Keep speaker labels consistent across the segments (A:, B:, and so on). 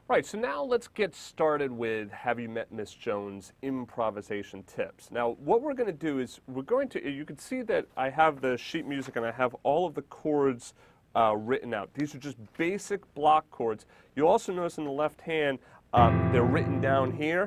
A: Right, so now let's get started with Have You Met Miss Jones improvisation tips. Now, what we're going to do is you can see that I have the sheet music and I have all of the chords written out. These are just basic block chords. You'll also notice in the left hand, they're written down here,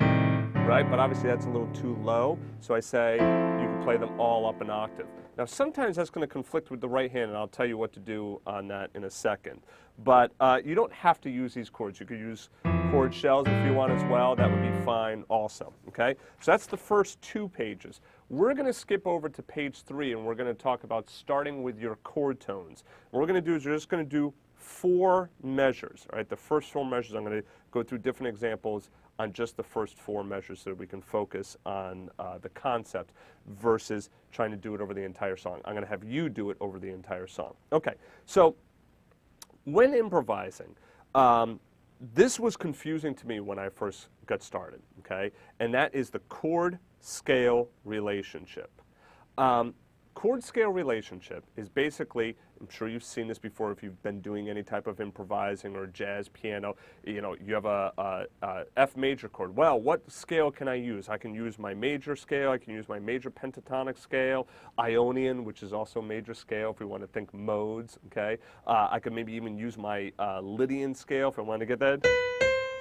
A: right? But obviously that's a little too low, so I say you can play them all up an octave. Now, sometimes that's going to conflict with the right hand, and I'll tell you what to do on that in a second. But you don't have to use these chords. You could use chord shells if you want as well. That would be fine also, okay? So that's the first 2 pages. We're going to skip over to page 3, and we're going to talk about starting with your chord tones. What we're going to do is we're just going to do 4 measures, all right? The first 4 measures, I'm going to go through different examples on just the first 4 measures so that we can focus on the concept versus trying to do it over the entire song. I'm going to have you do it over the entire song. Okay, so when improvising, this was confusing to me when I first got started, okay? And that is the chord-scale relationship. Chord-scale relationship is basically, I'm sure you've seen this before if you've been doing any type of improvising or jazz piano, you know, you have a F major chord. Well, what scale can I use? I can use my major scale, I can use my major pentatonic scale, Ionian, which is also major scale if we want to think modes, okay? I could maybe even use my Lydian scale if I want to get that,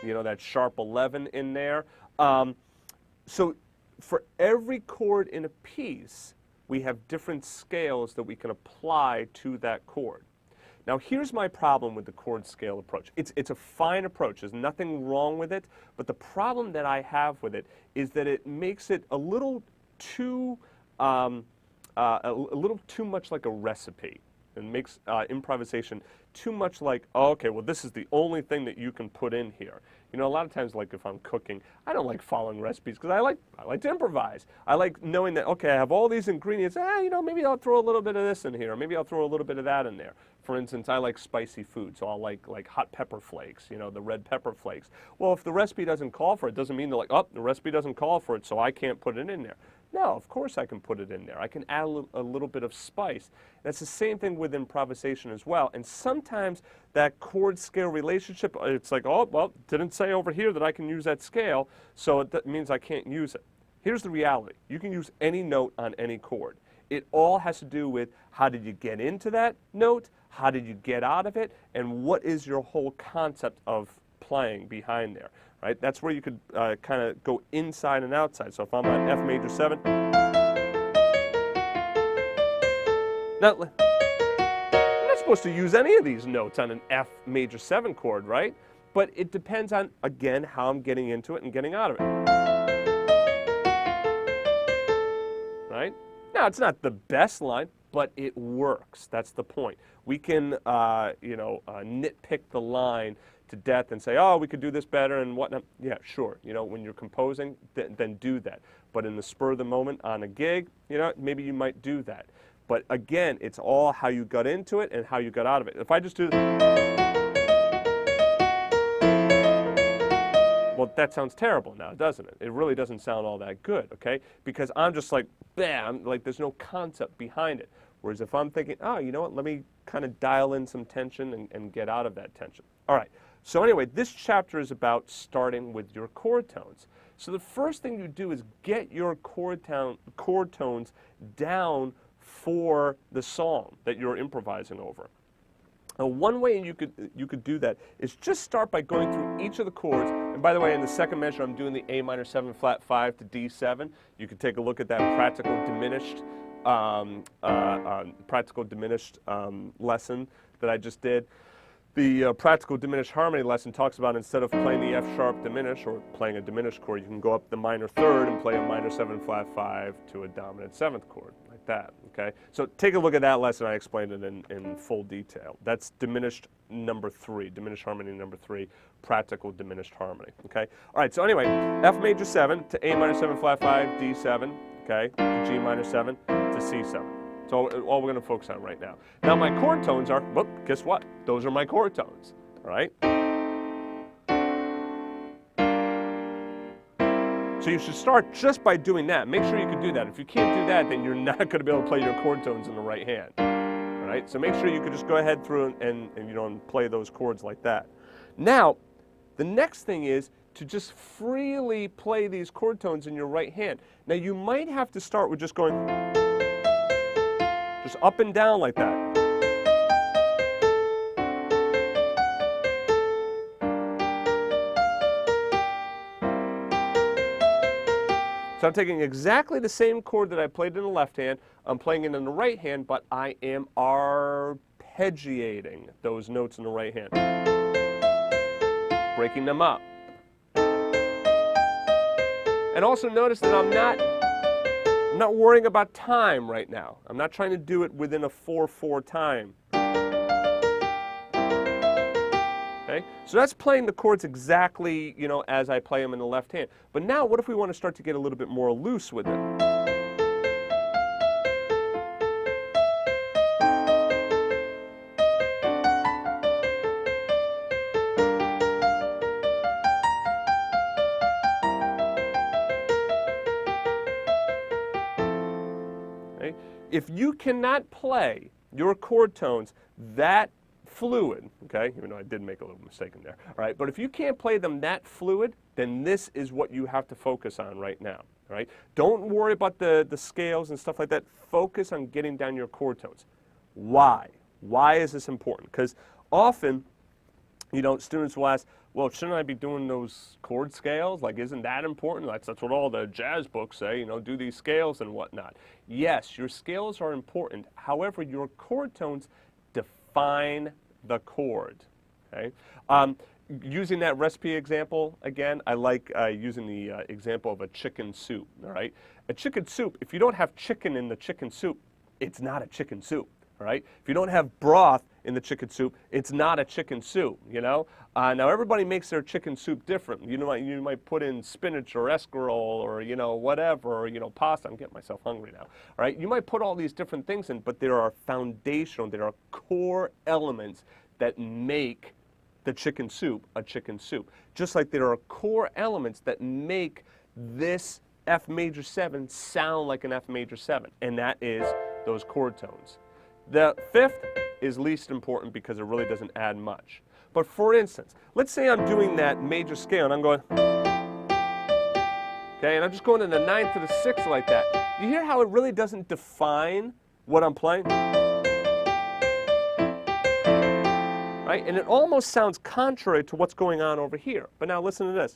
A: you know, that sharp 11 in there. So for every chord in a piece, we have different scales that we can apply to that chord. Now here's my problem with the chord scale approach. It's a fine approach, there's nothing wrong with it, but the problem that I have with it is that it makes it a little too much like a recipe. It makes improvisation too much like, oh, okay, well this is the only thing that you can put in here. You know, a lot of times, like if I'm cooking, I don't like following recipes because I like to improvise. I like knowing that, okay, I have all these ingredients, you know, maybe I'll throw a little bit of this in here, or maybe I'll throw a little bit of that in there. For instance, I like spicy food, so I'll like hot pepper flakes, you know, the red pepper flakes. Well, if the recipe doesn't call for it, doesn't mean they're like, oh, the recipe doesn't call for it, so I can't put it in there. No, of course I can put it in there. I can add a little bit of spice. That's the same thing with improvisation as well. And sometimes that chord scale relationship, it's like, oh, well, didn't say over here that I can use that scale, so that means I can't use it. Here's the reality. You can use any note on any chord. It all has to do with how did you get into that note, how did you get out of it, and what is your whole concept of playing behind there. Right? That's where you could kind of go inside and outside. So if I'm on F major 7, now, I'm not supposed to use any of these notes on an F major 7 chord, right? But it depends on, again, how I'm getting into it and getting out of it. Right? Now, it's not the best line, but it works. That's the point. We can, nitpick the line to death and say, oh, we could do this better and whatnot. Yeah, sure. You know, when you're composing, then do that. But in the spur of the moment on a gig, you know, maybe you might do that. But again, it's all how you got into it and how you got out of it. If I just do this, well, that sounds terrible now, doesn't it? It really doesn't sound all that good, okay? Because I'm just like, bam, like there's no concept behind it. Whereas if I'm thinking, oh, you know what, let me kind of dial in some tension and get out of that tension. All right. So anyway, this chapter is about starting with your chord tones. So the first thing you do is get your chord tones down for the song that you're improvising over. Now, one way you could do that is just start by going through each of the chords. And by the way, in the second measure, I'm doing the A minor 7 flat 5 to D7. You can take a look at that practical diminished lesson that I just did. The practical diminished harmony lesson talks about instead of playing the F sharp diminished or playing a diminished chord, you can go up the minor 3rd and play a minor 7 flat 5 to a dominant 7th chord, like that, okay? So take a look at that lesson. I explained it in full detail. That's diminished number 3, diminished harmony number 3, practical diminished harmony, okay? All right, so anyway, F major 7 to A minor 7 flat 5, D7, okay, to G minor 7 to C7. So all we're going to focus on right now. Now my chord tones are, well, guess what? Those are my chord tones, all right? So you should start just by doing that. Make sure you can do that. If you can't do that, then you're not going to be able to play your chord tones in the right hand, all right? So make sure you can just go ahead through and play those chords like that. Now, The next thing is to just freely play these chord tones in your right hand. Now you might have to start with just going just up and down like that. So I'm taking exactly the same chord that I played in the left hand, I'm playing it in the right hand, but I am arpeggiating those notes in the right hand. Breaking them up. And also notice that I'm not worrying about time right now. I'm not trying to do it within a 4/4 time. Okay? So that's playing the chords exactly, you know, as I play them in the left hand. But now what if we want to start to get a little bit more loose with it? Okay? If you cannot play your chord tones that fluid, okay, even though I did make a little mistake in there, all right, but if you can't play them that fluid, then this is what you have to focus on right now, all right? Don't worry about the scales and stuff like that. Focus on getting down your chord tones. Why? Why is this important? Because often, you know, students will ask, well, shouldn't I be doing those chord scales? Like, isn't that important? That's what all the jazz books say, you know, do these scales and whatnot. Yes, your scales are important. However, your chord tones define the chord, okay? Using that recipe example, again, I like using the example of a chicken soup, all right? A chicken soup, if you don't have chicken in the chicken soup, it's not a chicken soup, all right? If you don't have broth in the chicken soup, it's not a chicken soup, you know? Now, everybody makes their chicken soup different. You might put in spinach or escarole or, you know, whatever, or, you know, pasta. I'm getting myself hungry now, all right? You might put all these different things in, but there are foundational, there are core elements that make the chicken soup a chicken soup. Just like there are core elements that make this F major 7 sound like an F major 7, and that is those chord tones. The fifth is least important because it really doesn't add much. But for instance, let's say I'm doing that major scale and I'm going, okay, and I'm just going to the 9th to the 6th like that. You hear how it really doesn't define what I'm playing? Right? And it almost sounds contrary to what's going on over here. But now listen to this.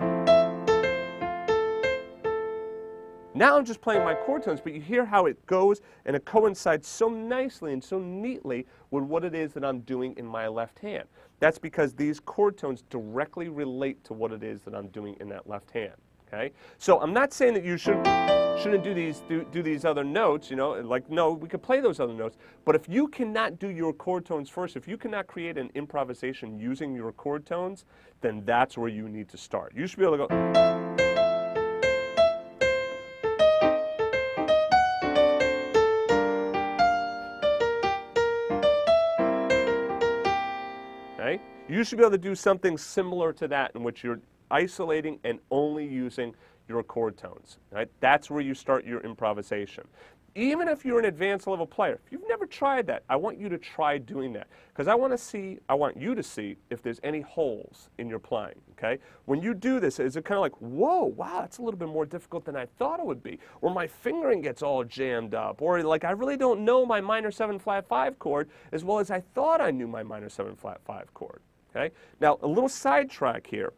A: Now I'm just playing my chord tones, but you hear how it goes and it coincides so nicely and so neatly with what it is that I'm doing in my left hand. That's because these chord tones directly relate to what it is that I'm doing in that left hand. Okay? So I'm not saying that you shouldn't do these other notes, you know, like, no, we could play those other notes, but if you cannot do your chord tones first, if you cannot create an improvisation using your chord tones, then that's where you need to start. You should be able to go, okay? You should be able to do something similar to that in which you're isolating and only using your chord tones, right? That's where you start your improvisation. Even if you're an advanced level player, if you've never tried that, I want you to try doing that because I want you to see if there's any holes in your playing, okay? When you do this, is it kind of like, whoa, wow, that's a little bit more difficult than I thought it would be, or my fingering gets all jammed up, or like I really don't know my minor 7 flat 5 chord as well as I thought I knew my minor 7 flat 5 chord, okay? Now, a little sidetrack here.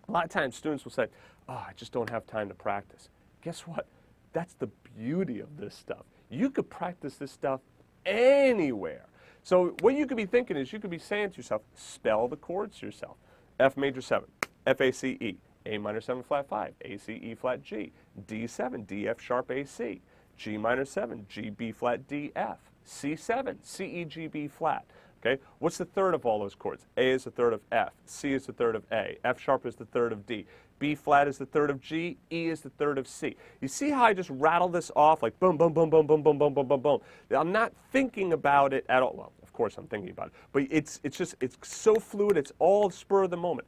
A: A lot of times students will say, oh, I just don't have time to practice. Guess what? That's the beauty of this stuff. You could practice this stuff anywhere. So what you could be thinking is you could be saying to yourself, spell the chords to yourself. F major 7, F-A-C-E, A minor 7 flat 5, A-C-E flat G, D7, D-F sharp A-C, G minor 7, G-B flat D-F, C7, C-E-G-B flat. Okay, what's the third of all those chords? A is the third of F, C is the third of A, F sharp is the third of D, B flat is the third of G, E is the third of C. You see how I just rattle this off like boom, boom, boom, boom, boom, boom, boom, boom, boom, boom. I'm not thinking about it at all. Well, of course I'm thinking about it, but it's so fluid, it's all spur of the moment.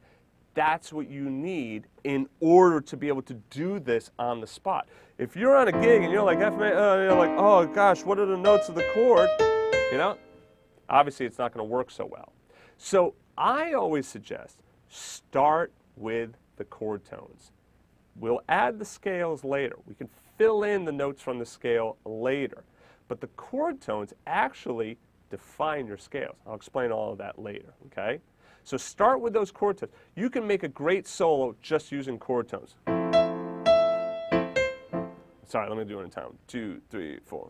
A: That's what you need in order to be able to do this on the spot. If you're on a gig and you're like, you're like, oh gosh, what are the notes of the chord? You know? Obviously, it's not going to work so well. So I always suggest start with the chord tones. We'll add the scales later. We can fill in the notes from the scale later. But the chord tones actually define your scales. I'll explain all of that later, okay? So start with those chord tones. You can make a great solo just using chord tones. Sorry, let me do it in time. 2, 3, 4.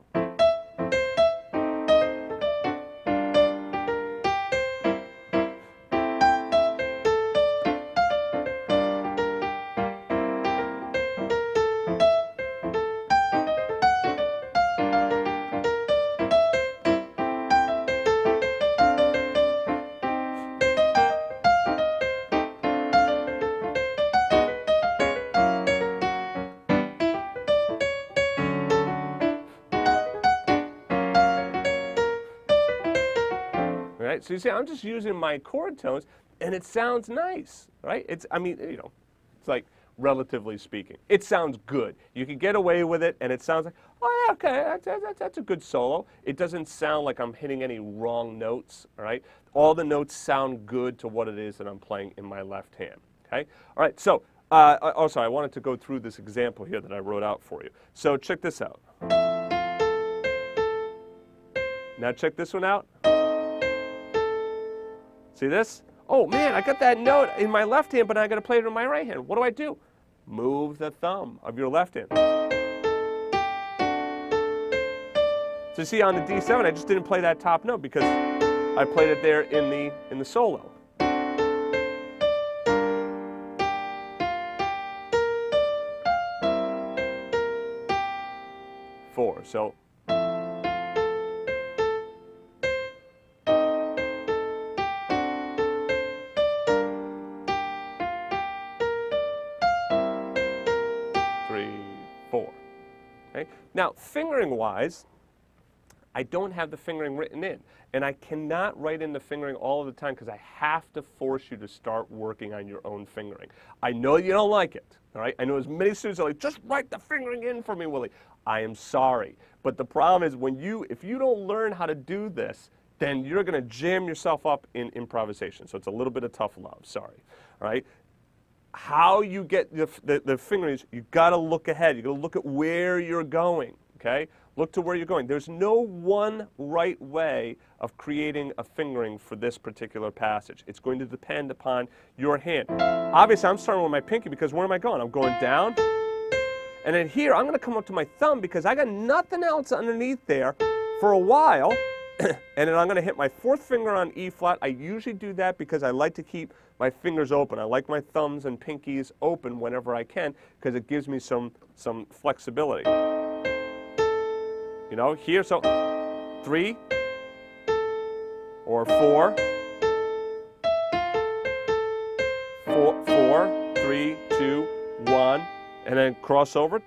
A: Right? So you see, I'm just using my chord tones, and it sounds nice, right? I mean, you know, it's like, relatively speaking. It sounds good. You can get away with it, and it sounds like, oh, yeah, okay, that's a good solo. It doesn't sound like I'm hitting any wrong notes, all right? All the notes sound good to what it is that I'm playing in my left hand, okay? All right, so, also, I wanted to go through this example here that I wrote out for you. So check this out. Now check this one out. See this? Oh man, I got that note in my left hand, but I got to play it in my right hand. What do? Move the thumb of your left hand. So you see on the D7, I just didn't play that top note because I played it there in the solo. 4. So. Okay? Now, fingering-wise, I don't have the fingering written in, and I cannot write in the fingering all of the time because I have to force you to start working on your own fingering. I know you don't like it, all right? I know as many students are like, just write the fingering in for me, Willie. I am sorry, but the problem is if you don't learn how to do this, then you're going to jam yourself up in improvisation. So it's a little bit of tough love, sorry, all right? How you get the fingerings, you've got to look ahead. You've got to look at where you're going, okay? Look to where you're going. There's no one right way of creating a fingering for this particular passage. It's going to depend upon your hand. Obviously, I'm starting with my pinky because where am I going? I'm going down. And then here, I'm going to come up to my thumb because I got nothing else underneath there for a while. And then I'm going to hit my 4th finger on E flat. I usually do that because I like to keep my fingers open. I like my thumbs and pinkies open whenever I can because it gives me some flexibility. You know, here, so 3 or 4, 3, 2, 1, and then cross over 2,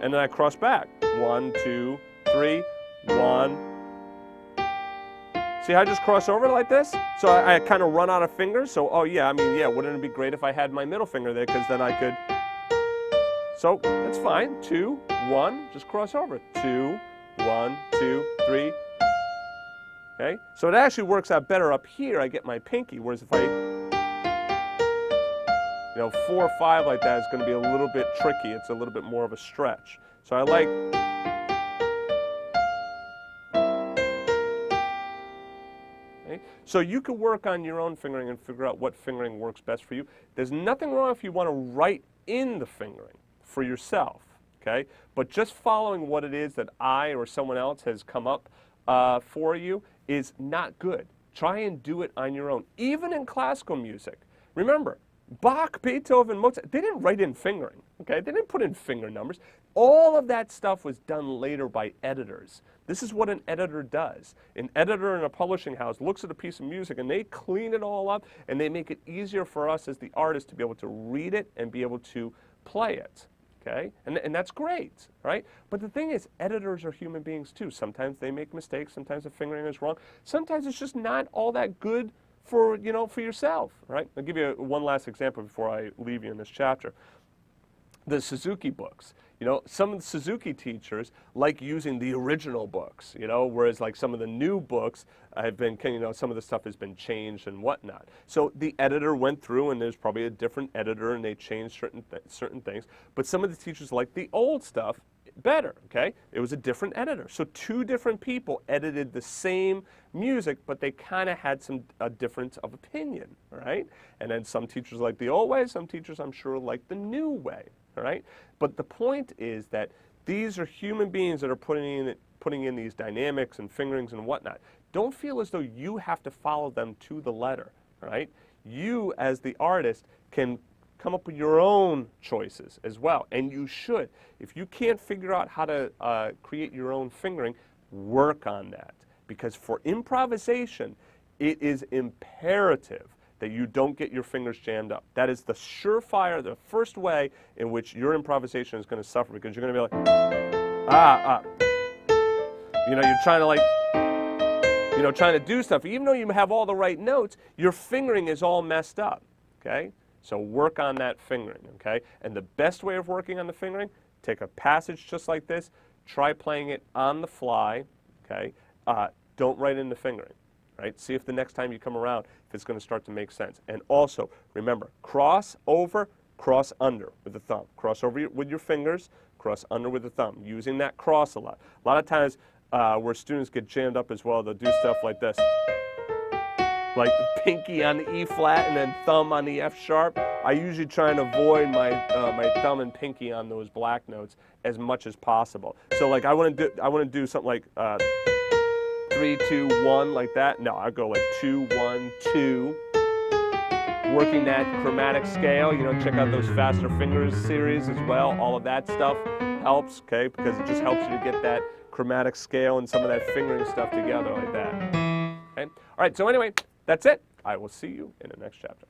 A: and then I cross back 1, 2, 3, 1. See how I just cross over like this? So I kind of run out of fingers. So, oh yeah, I mean, yeah, wouldn't it be great if I had my middle finger there because then I could. So that's fine. 2, 1, just cross over. 2, 1, 2, 3. Okay? So it actually works out better up here. I get my pinky, whereas if I, 4 or 5 like that is going to be a little bit tricky. It's a little bit more of a stretch. So I like. So you can work on your own fingering and figure out what fingering works best for you. There's nothing wrong if you want to write in the fingering for yourself, okay? But just following what it is that I or someone else has come up for you is not good. Try and do it on your own, even in classical music. Remember, Bach, Beethoven, Mozart, they didn't write in fingering, okay? They didn't put in finger numbers. All of that stuff was done later by editors. This is what an editor does. An editor in a publishing house looks at a piece of music and they clean it all up and they make it easier for us as the artist to be able to read it and be able to play it, okay? And that's great, right? But the thing is, editors are human beings too. Sometimes they make mistakes, sometimes the fingering is wrong, sometimes it's just not all that good for, for yourself, right? I'll give you one last example before I leave you in this chapter. the Suzuki books. You know, some of the Suzuki teachers like using the original books, you know, whereas like some of the new books have been, you know, some of the stuff has been changed and whatnot. So the editor went through, and there's probably a different editor, and they changed certain things. But some of the teachers like the old stuff better, okay? It was a different editor. So two different people edited the same music, but they kind of had a difference of opinion, right? And then some teachers like the old way, some teachers I'm sure like the new way, all right? But the point is that these are human beings that are putting in these dynamics and fingerings and whatnot. Don't feel as though you have to follow them to the letter, right? You, as the artist, can come up with your own choices as well, and you should. If you can't figure out how to create your own fingering, work on that. Because for improvisation, it is imperative that you don't get your fingers jammed up. That is the surefire, the first way in which your improvisation is going to suffer, because you're going to be like, you know, you're trying to like, you know, trying to do stuff. Even though you have all the right notes, your fingering is all messed up, okay? So work on that fingering, okay? And the best way of working on the fingering, take a passage just like this, try playing it on the fly, okay? Don't write in the fingering, right? See if the next time you come around, if it's going to start to make sense. And also, remember, cross over, cross under with the thumb. Cross over with your fingers, cross under with the thumb, using that cross a lot. A lot of times where students get jammed up as well, they'll do stuff like this. Like pinky on the E flat and then thumb on the F sharp. I usually try and avoid my my thumb and pinky on those black notes as much as possible. So like I want to do something like 3, 2, 1 like that. No, I go like 2, 1, 2. Working that chromatic scale. You know, check out those Faster Fingers series as well. All of that stuff helps, okay, because it just helps you to get that chromatic scale and some of that fingering stuff together like that. Okay? All right. So anyway. That's it. I will see you in the next chapter.